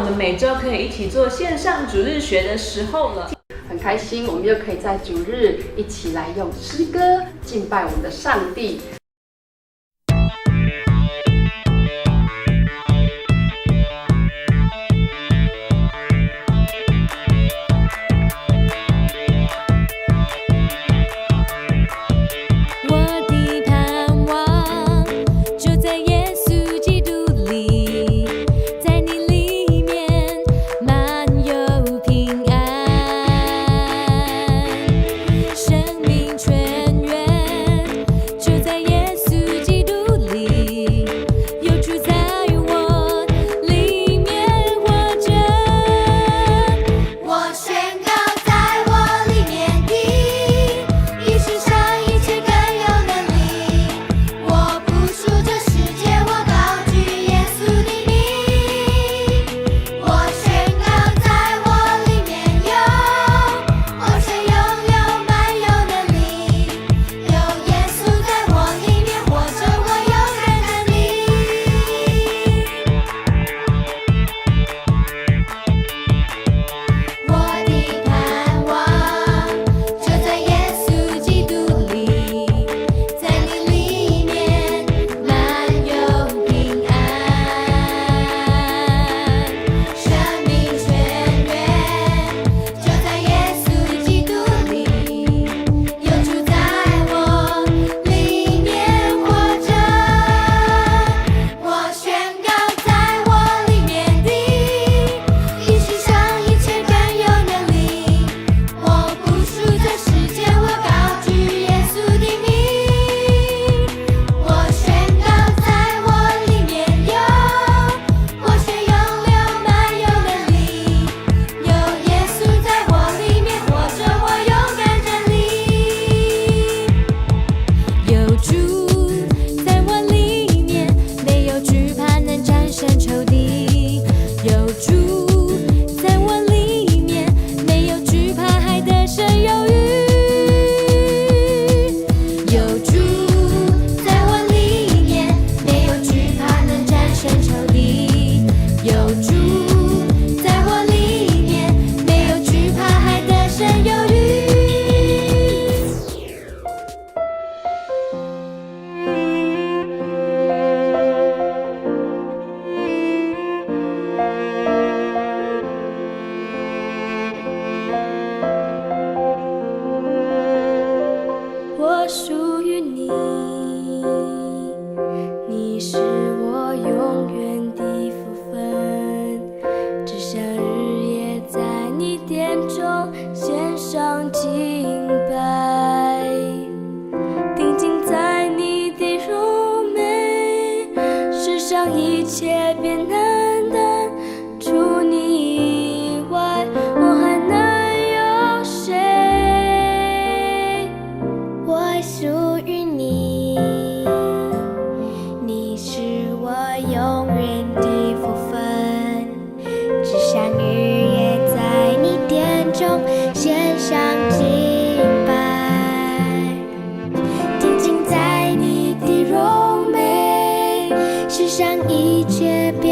我们每周可以一起做线上主日学的时候了。很开心，我们又可以在主日一起来用诗歌敬拜我们的上帝。我属于你，你是我永远的福分，只想日夜在你殿中献上敬拜，定睛在你的柔美，世上一切变难等，除你以外，我还能有谁？我属于你，你是我永远的福分，只想日夜在你殿中献上敬拜，定睛在你的柔美，世上一切变